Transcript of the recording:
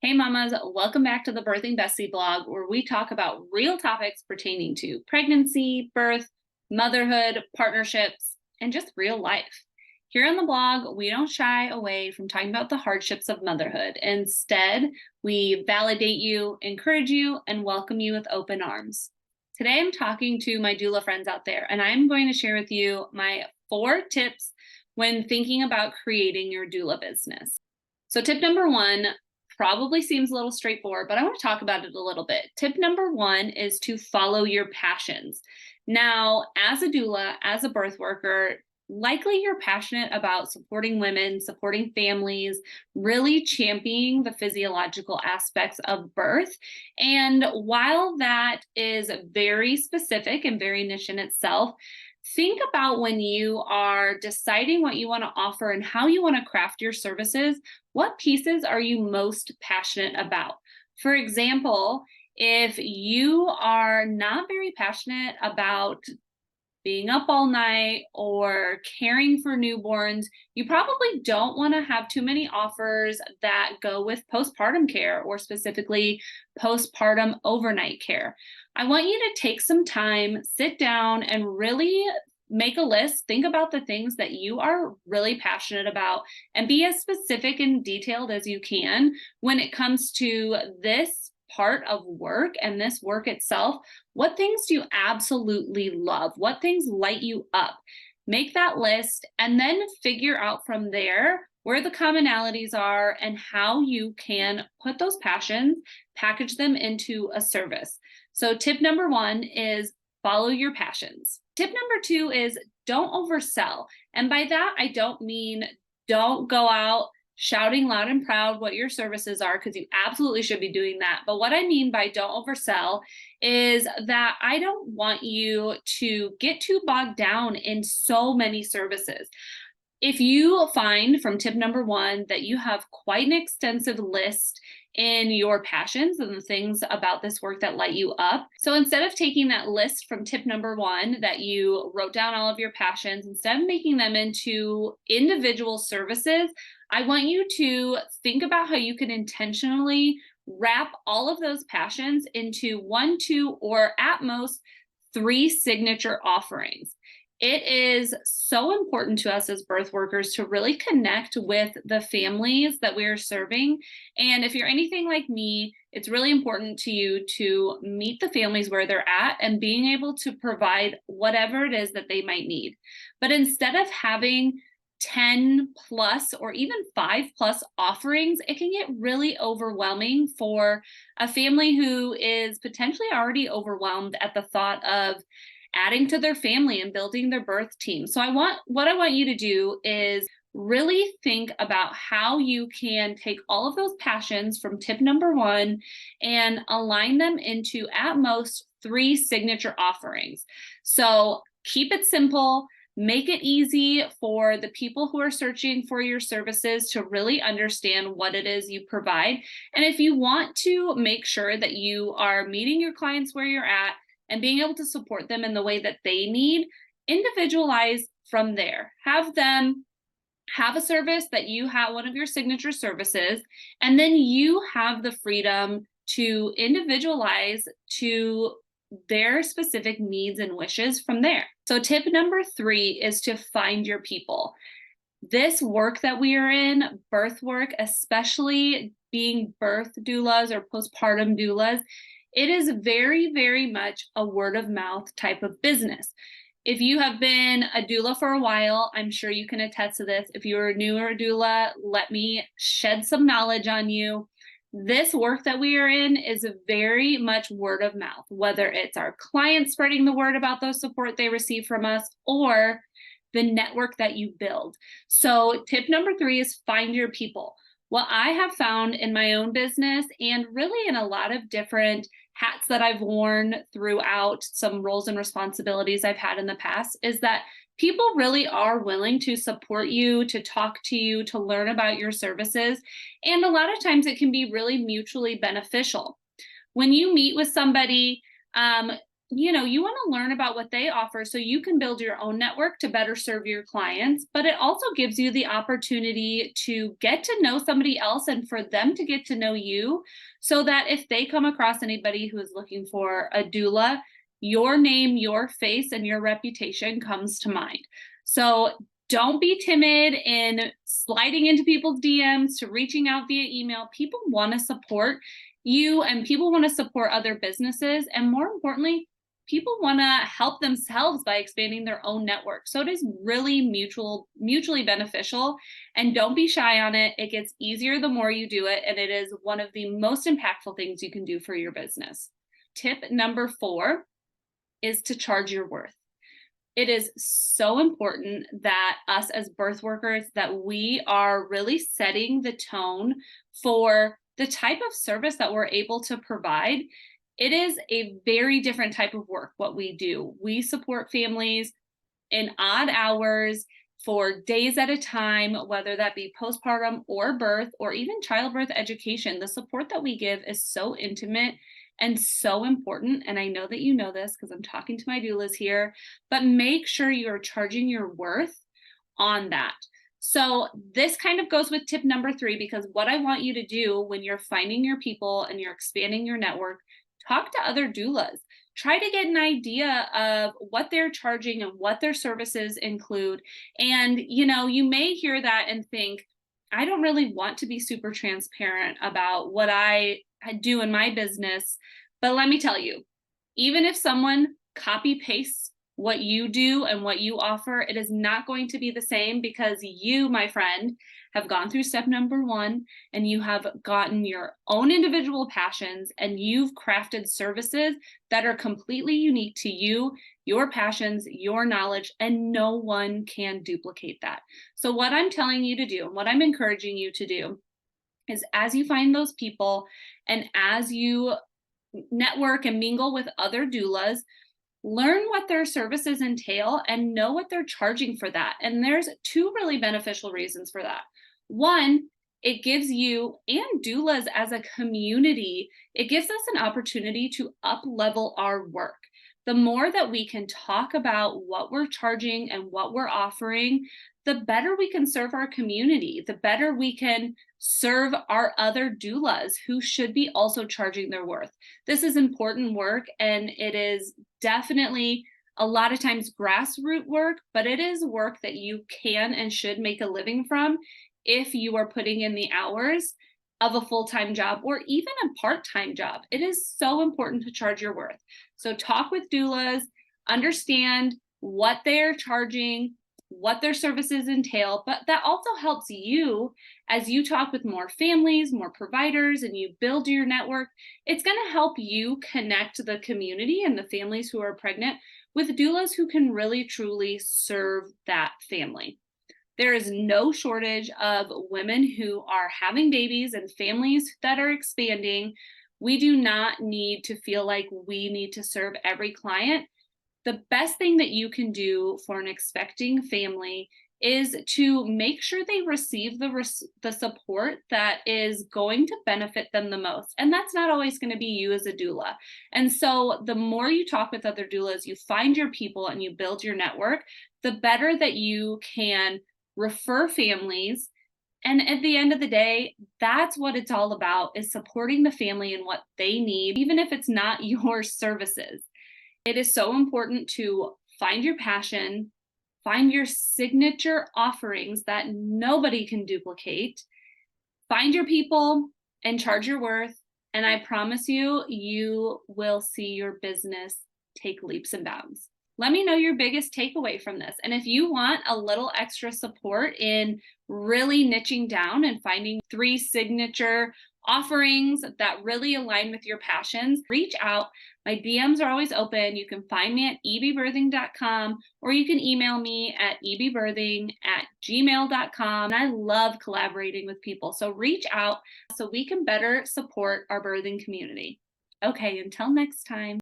Hey mamas, welcome back to the Birthing Bestie blog, where we talk about real topics pertaining to pregnancy, birth, motherhood, partnerships, and just real life. Here on the blog, we don't shy away from talking about the hardships of motherhood. Instead, we validate you, encourage you, and welcome you with open arms. Today, I'm talking to my doula friends out there, and I'm going to share with you my 4 tips when thinking about creating your doula business. So tip number 1 probably seems a little straightforward, but I want to talk about it a little bit. Tip number 1 is to follow your passions. Now, as a doula, as a birth worker, likely you're passionate about supporting women, supporting families, really championing the physiological aspects of birth. And while that is very specific and very niche in itself, think about when you are deciding what you want to offer and how you want to craft your services, what pieces are you most passionate about? For example, if you are not very passionate about being up all night or caring for newborns, you probably don't want to have too many offers that go with postpartum care or specifically postpartum overnight care. I want you to take some time, sit down, and really make a list. Think about the things that you are really passionate about and be as specific and detailed as you can when it comes to this part of work and this work itself. What things do you absolutely love? What things light you up? Make that list and then figure out from there where the commonalities are and how you can put those passions, package them into a service. So tip number 1 is follow your passions. Tip number 2 is don't oversell. And by that, I don't mean don't go out shouting loud and proud what your services are, because you absolutely should be doing that. But what I mean by don't oversell is that I don't want you to get too bogged down in so many services. If you find from tip number 1 that you have quite an extensive list in your passions and the things about this work that light you up. So instead of taking that list from tip number 1 that you wrote down all of your passions, instead of making them into individual services, I want you to think about how you can intentionally wrap all of those passions into 1, 2, or at most 3 signature offerings. It is so important to us as birth workers to really connect with the families that we're serving. And if you're anything like me, it's really important to you to meet the families where they're at and being able to provide whatever it is that they might need. But instead of having 10 plus or even 5 plus offerings, it can get really overwhelming for a family who is potentially already overwhelmed at the thought of adding to their family and building their birth team. So what I want you to do is really think about how you can take all of those passions from tip number 1 and align them into at most 3 signature offerings. So keep it simple. Make it easy for the people who are searching for your services to really understand what it is you provide. And if you want to make sure that you are meeting your clients where you're at and being able to support them in the way that they need, individualize from there. Have them have a service that you have, one of your signature services, and then you have the freedom to individualize to their specific needs and wishes from there. So tip number 3 is to find your people. This work that we are in, birth work, especially being birth doulas or postpartum doulas, it is very, very much a word of mouth type of business. If you have been a doula for a while, I'm sure you can attest to this. If you're a newer doula, let me shed some knowledge on you. This work that we are in is very much word of mouth, whether it's our clients spreading the word about the support they receive from us or the network that you build. So tip number 3 is find your people. What I have found in my own business and really in a lot of different hats that I've worn throughout some roles and responsibilities I've had in the past is that people really are willing to support you, to talk to you, to learn about your services. And a lot of times it can be really mutually beneficial. When you meet with somebody, you want to learn about what they offer so you can build your own network to better serve your clients, but it also gives you the opportunity to get to know somebody else and for them to get to know you, so that if they come across anybody who is looking for a doula, your name, your face, and your reputation comes to mind. So don't be timid in sliding into people's DMs, to reaching out via email. People want to support you and people want to support other businesses. And more importantly, people want to help themselves by expanding their own network. So it is really mutually beneficial, and don't be shy on it. It gets easier the more you do it, and it is one of the most impactful things you can do for your business. Tip number 4 is to charge your worth. It is so important that us as birth workers, that we are really setting the tone for the type of service that we're able to provide. It is a very different type of work, what we do. We support families in odd hours for days at a time, whether that be postpartum or birth or even childbirth education. The support that we give is so intimate and so important. And I know that you know this because I'm talking to my doulas here, but make sure you're charging your worth on that. So this kind of goes with tip number 3, because what I want you to do when you're finding your people and you're expanding your network, talk to other doulas. Try to get an idea of what they're charging and what their services include. And, you may hear that and think, I don't really want to be super transparent about what I do in my business. But let me tell you, even if someone copy pastes what you do and what you offer, it is not going to be the same, because you, my friend, have gone through step number 1 and you have gotten your own individual passions and you've crafted services that are completely unique to you, your passions, your knowledge, and no one can duplicate that. So what I'm telling you to do and what I'm encouraging you to do is, as you find those people and as you network and mingle with other doulas, learn what their services entail and know what they're charging for that. And there's 2 really beneficial reasons for that. One, it gives you and doulas as a community, it gives us an opportunity to up-level our work. The more that we can talk about what we're charging and what we're offering, the better we can serve our community, the better we can serve our other doulas who should be also charging their worth. This is important work, and it is definitely a lot of times grassroots work, but it is work that you can and should make a living from if you are putting in the hours of a full-time job or even a part-time job. It is so important to charge your worth. So talk with doulas, understand what they're charging, what their services entail, but that also helps you as you talk with more families, more providers, and you build your network. It's going to help you connect the community and the families who are pregnant with doulas who can really truly serve that family. There is no shortage of women who are having babies and families that are expanding. We do not need to feel like we need to serve every client. The best thing that you can do for an expecting family is to make sure they receive the support that is going to benefit them the most. And that's not always going to be you as a doula. And so the more you talk with other doulas, you find your people and you build your network, the better that you can refer families. And at the end of the day, that's what it's all about, is supporting the family and what they need, even if it's not your services. It is so important to find your passion, find your signature offerings that nobody can duplicate, find your people, and charge your worth. And I promise you, you will see your business take leaps and bounds. Let me know your biggest takeaway from this. And if you want a little extra support in really niching down and finding 3 signature offerings that really align with your passions, reach out. My DMs are always open. You can find me at ebbirthing.com, or you can email me at ebbirthing@gmail.com. I love collaborating with people. So reach out so we can better support our birthing community. Okay, until next time.